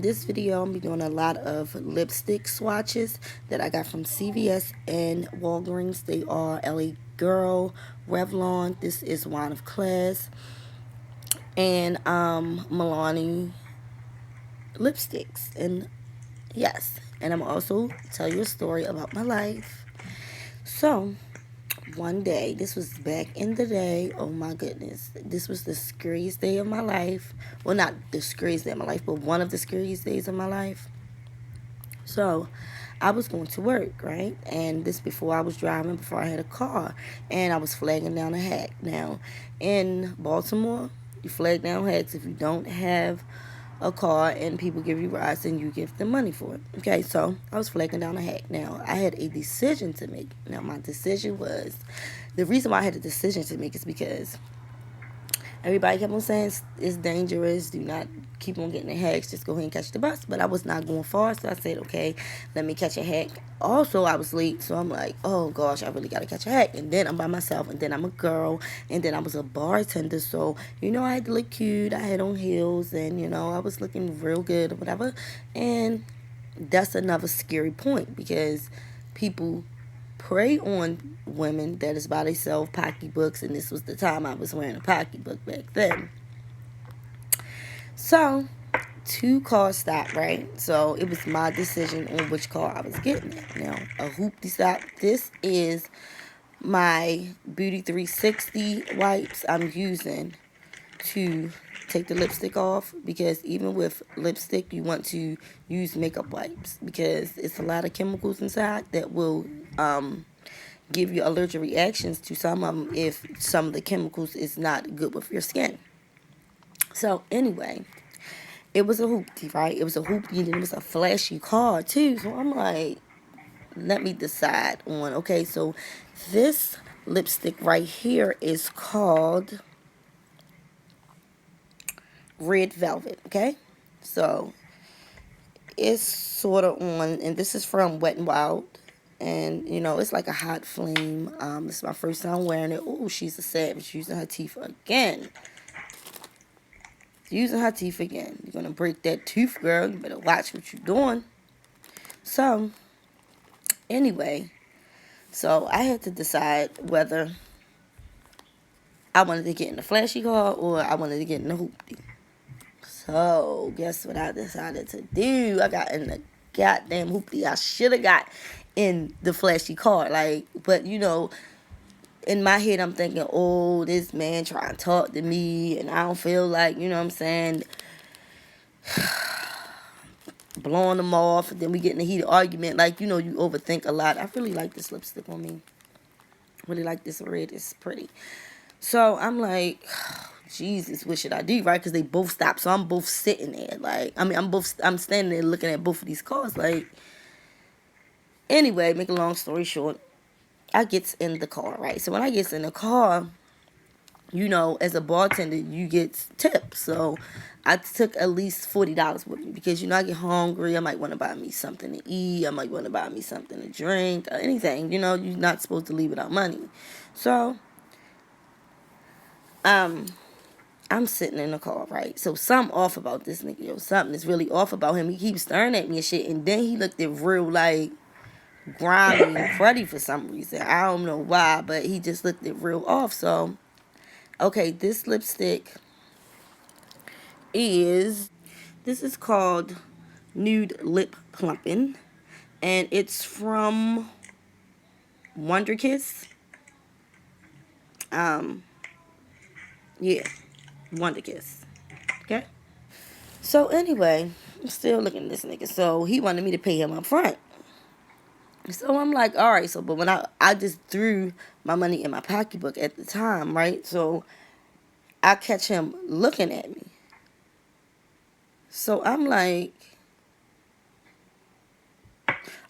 this video, I'm be doing a lot of lipstick swatches that I got from CVS and Walgreens. They are LA Girl, Revlon. This is Wine of Class, and Milani lipsticks. And yes, and I'm also tell you a story about my life. So one day, this was back in the day. Oh my goodness, this was the scariest day of my life. Well, not the scariest day of my life, but one of the scariest days of my life. So I was going to work, right? And this before I was driving, before I had a car, and I was flagging down a hack. Now, in Baltimore, you flag down hacks if you don't have a car and people give you rides and you give them money for it. Okay, so I was flagging down a hack. Now, I had a decision to make. Now, my decision was, the reason why I had a decision to make is because everybody kept on saying it's dangerous. Do not keep on getting the hacks. Just go ahead and catch the bus. But I was not going far, so I said, okay, let me catch a hack. Also, I was late, so I'm like, oh gosh, I really got to catch a hack. And then I'm by myself, and then I'm a girl, and then I was a bartender, so, I had to look cute. I had on heels, and, I was looking real good or whatever. And that's another scary point because people prey on women that is by themselves pocketbooks, and this was the time I was wearing a pocketbook back then. So, two cars stopped, right? So, it was my decision on which car I was getting at. Now, a hoopty stop. This is my Beauty 360 wipes I'm using to take the lipstick off, because even with lipstick you want to use makeup wipes because it's a lot of chemicals inside that will give you allergic reactions to some of them if some of the chemicals is not good with your skin. So anyway, it was a hoopty, right? It was a hoopty, and it was a flashy car too. So I'm like, let me decide on, okay, so this lipstick right here is called Red Velvet, okay? So it's sort of on, and this is from Wet n Wild, and it's like a hot flame. This is my first time wearing it. Oh, she's a savage, using her teeth again. Using her teeth again. You're gonna break that tooth, girl. You better watch what you're doing. So anyway, so I had to decide whether I wanted to get in the flashy car or I wanted to get in the hoopty. So, guess what I decided to do? I got in the goddamn hoopty. I should have got in the flashy car. But in my head, I'm thinking, oh, this man trying to talk to me, and I don't feel like, what I'm saying, blowing them off, and then we get in a heated argument. You overthink a lot. I really like this lipstick on me. Really like this red. It's pretty. So, I'm like, Jesus, what should I do, right? Because they both stopped, so I'm both sitting there, I'm standing there looking at both of these cars, anyway, make a long story short, I gets in the car, right? So when I gets in the car, as a bartender, you get tips, so I took at least $40 with me, because, I get hungry, I might want to buy me something to eat, I might want to buy me something to drink, anything, you're not supposed to leave without money, so, I'm sitting in the car, right? So something off about this nigga, something is really off about him. He keeps staring at me and shit, and then he looked at real, grimy and cruddy for some reason. I don't know why, but he just looked at real off. So, okay, this lipstick this is called Nude Lip Plumping, and it's from Wonder Kiss. Yeah. Wonder Kiss. Okay? So anyway, I'm still looking at this nigga. So he wanted me to pay him up front. So I'm like, all right. So, but when I just threw my money in my pocketbook at the time, right? So I catch him looking at me. So I'm like,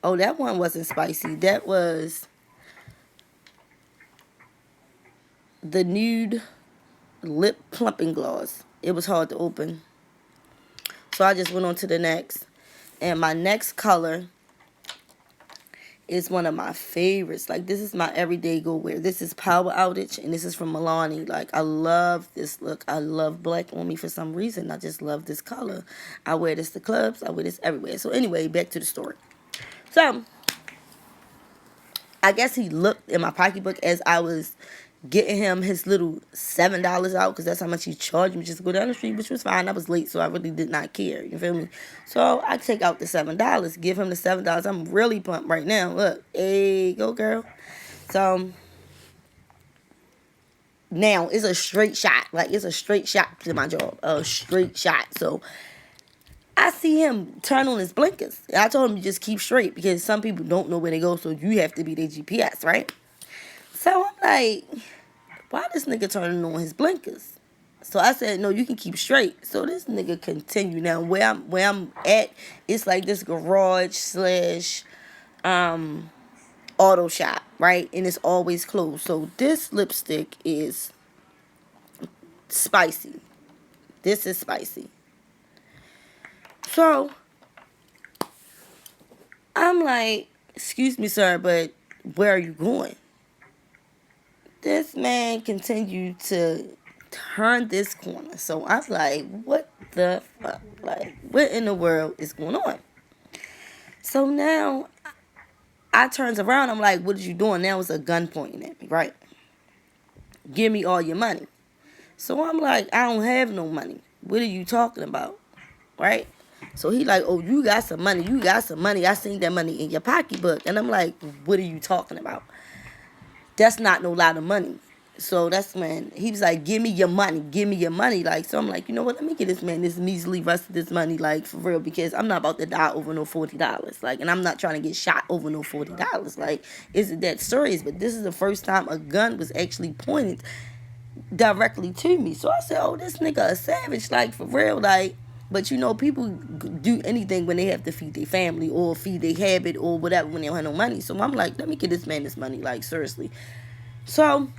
oh, that one wasn't spicy. That was the Nude Lip Plumping Gloss. It was hard to open. So I just went on to the next. And my next color is one of my favorites. Like, this is my everyday go wear. This is Power Outage, and this is from Milani. Like, I love this look. I love black on me for some reason. I just love this color. I wear this to clubs. I wear this everywhere. So anyway, back to the story. So I guess he looked in my pocketbook as I was getting him his little $7 out, because that's how much he charged me just to go down the street, which was fine. I was late, so I really did not care. You feel me? So I take out the $7, give him the $7. I'm really pumped right now. Look, hey, go girl. So now it's a straight shot. Like, it's a straight shot to my job, a straight shot. So I see him turn on his blinkers. I told him to just keep straight, because some people don't know where they go, so you have to be their GPS, right? So I'm like, why this nigga turning on his blinkers? So I said, no, you can keep straight. So this nigga continue. Now where I'm at, it's like this garage slash auto shop, right? And it's always closed. So this lipstick is spicy. This is spicy. So I'm like, excuse me, sir, but where are you going? This man continued to turn this corner. So I'm like, what the fuck? Like, what in the world is going on? So now I turns around. I'm like, what are you doing? Now it's a gun pointing at me, right? Give me all your money. So I'm like, I don't have no money. What are you talking about? Right? So he like, oh, you got some money. You got some money. I seen that money in your pocketbook. And I'm like, what are you talking about? That's not no lot of money. So that's when he was like, give me your money. Give me your money. Like, so I'm like, you know what? Let me get this man this measly rest of this money, like, for real, because I'm not about to die over no $40. Like, and I'm not trying to get shot over no $40. Like, isn't that serious? But this is the first time a gun was actually pointed directly to me. So I said, oh, this nigga a savage, like, for real, like. But you know, people do anything when they have to feed their family or feed their habit or whatever when they don't have no money. So I'm like, let me get this man this money, like, seriously. So,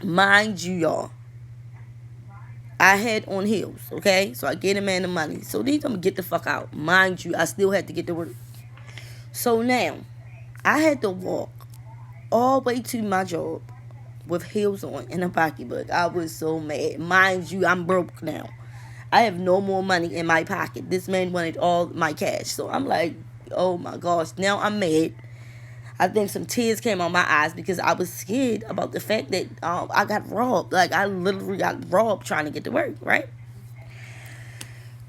mind you, y'all, I had on heels, okay? So I get a man the money. So then I'm gonna get the fuck out. Mind you, I still had to get to work. So now, I had to walk all the way to my job with heels on and a pocketbook. I was so mad. Mind you, I'm broke now. I have no more money in my pocket. This man wanted all my cash. So I'm like, oh my gosh. Now I'm mad. I think some tears came on my eyes because I was scared about the fact that I got robbed. Like, I literally got robbed trying to get to work, right?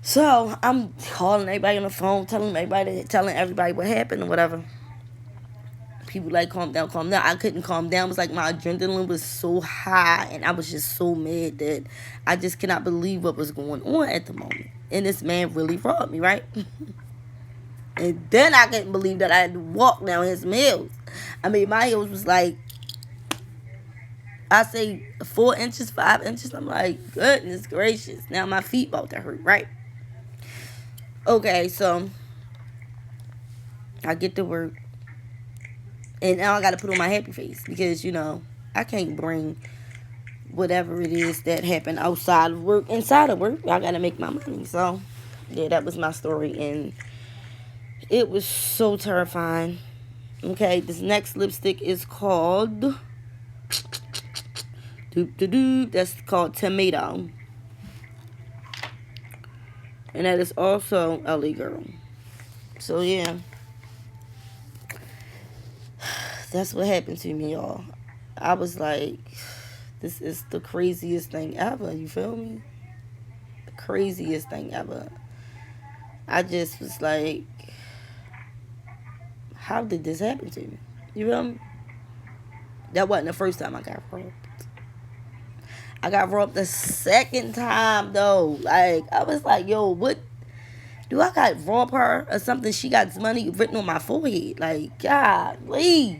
So I'm calling everybody on the phone, telling everybody what happened or whatever. People like, calm down, calm down. I couldn't calm down. It was like my adrenaline was so high, and I was just so mad that I just cannot believe what was going on at the moment. And this man really robbed me, right? And then I couldn't believe that I had to walk down his heels. I mean, my heels was like, I say 4 inches, 5 inches. I'm like, goodness gracious. Now my feet about to hurt, right? Okay, so I get to work. And now I got to put on my happy face because, you know, I can't bring whatever it is that happened outside of work inside of work. I got to make my money. So, yeah, that was my story. And it was so terrifying. Okay, this next lipstick is called... That's called Tomato. And that is also LA Girl. So, yeah. That's what happened to me, y'all. I was like, this is the craziest thing ever. You feel me? The craziest thing ever. I just was like, how did this happen to me? You feel me? That wasn't the first time I got robbed. I got robbed the second time, though. Like, I was like, yo, what? Do I got robbed her or something? She got money written on my forehead. Like, golly.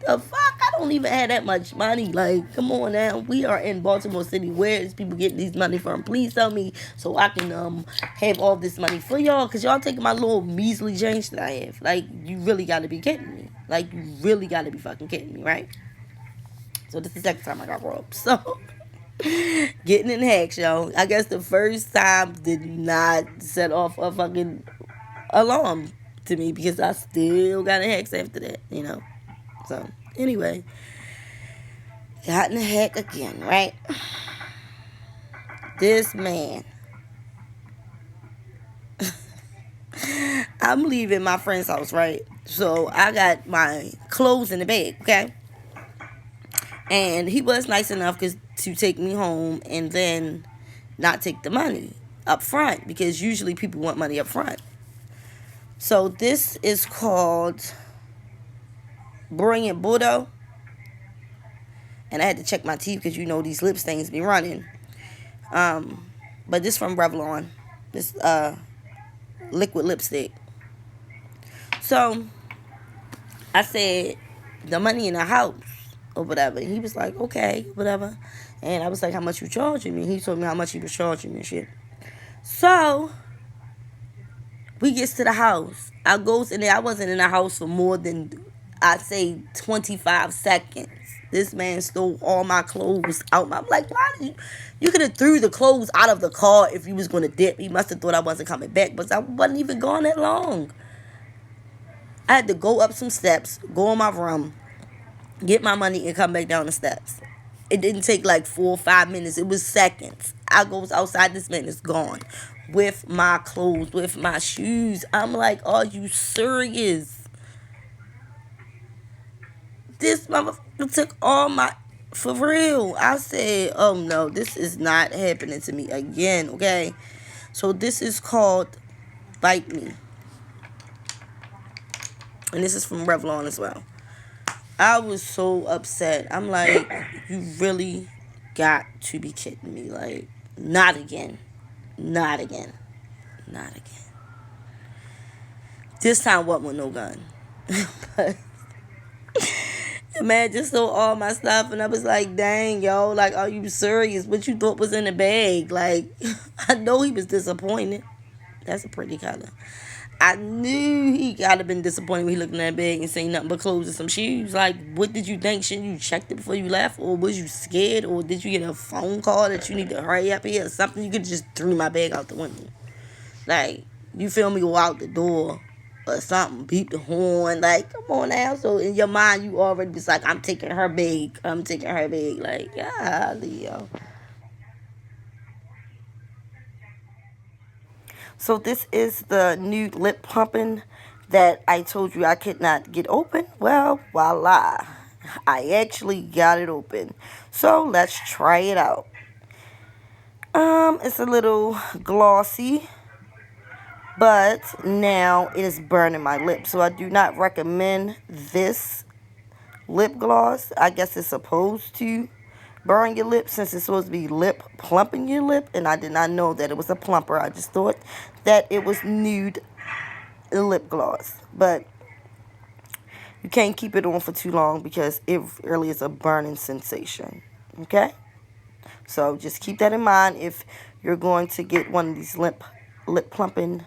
The fuck? I don't even have that much money. Like, come on now. We are in Baltimore City. Where is people getting these money from? Please tell me so I can have all this money for y'all. Because y'all taking my little measly change that I have. Like, you really got to be kidding me. Like, you really got to be fucking kidding me, right? So this is the second time I got robbed. So, getting in hacks, yo. I guess the first time did not set off a fucking alarm. to me because I still got a hex after that, So, anyway, got in the heck again, right? This man. I'm leaving my friend's house, right? So I got my clothes in the bag, okay? And he was nice enough to take me home and then not take the money up front because usually people want money up front. So this is called Brilliant Bordeaux. And I had to check my teeth because these lip stains be running. But this from Revlon. This liquid lipstick. So I said, the money in the house or whatever. He was like, okay, whatever. And I was like, how much you charging me? He told me how much he was charging me and shit. So we gets to the house. I goes in there. I wasn't in the house for more than, I'd say, 25 seconds. This man stole all my clothes out. I'm like, why did you could have threw the clothes out of the car if you was going to dip. He must have thought I wasn't coming back. But I wasn't even gone that long. I had to go up some steps, go in my room, get my money, and come back down the steps. It didn't take like 4 or 5 minutes. It was seconds. I goes outside. This man is gone with my clothes, with my shoes. I'm like, are you serious? This motherfucker took all my... For real. I said, oh no, this is not happening to me again, okay? So this is called Bite Me. And this is from Revlon as well. I was so upset. I'm like, you really got to be kidding me. Like, not again. Not again. Not again. This time, what with no gun? But the man just stole all my stuff, and I was like, dang, yo, like, are you serious? What you thought was in the bag? Like, I know he was disappointed. That's a pretty color. I knew he gotta been disappointed when he looked in that bag and seen nothing but clothes and some shoes. Like, what did you think? Shouldn't you checked it before you left? Or was you scared? Or did you get a phone call that you need to hurry up here or something? You could just threw my bag out the window. Like, you feel me? Go out the door or something. Beep the horn. Like, come on now. So in your mind, you already was like, I'm taking her bag. I'm taking her bag. Like, golly, yo. So this is the new lip pumping that I told you I could not get open. Well, voila. I actually got it open. So let's try it out. It's a little glossy, but now it is burning my lips. So I do not recommend this lip gloss. I guess it's supposed to burn your lips since it's supposed to be lip plumping your lip, and I did not know that it was a plumper. I just thought that it was nude lip gloss, but you can't keep it on for too long because it really is a burning sensation. Okay, so just keep that in mind if you're going to get one of these lip plumping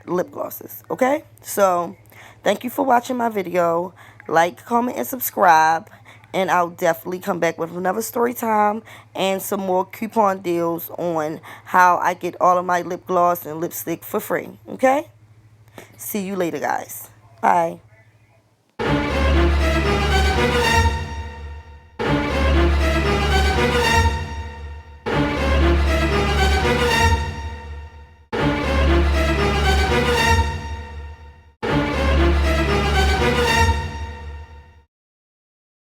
lip glosses. Okay, so thank you for watching my video. Like, comment, and subscribe. And I'll definitely come back with another story time and some more coupon deals on how I get all of my lip gloss and lipstick for free. Okay? See you later, guys. Bye.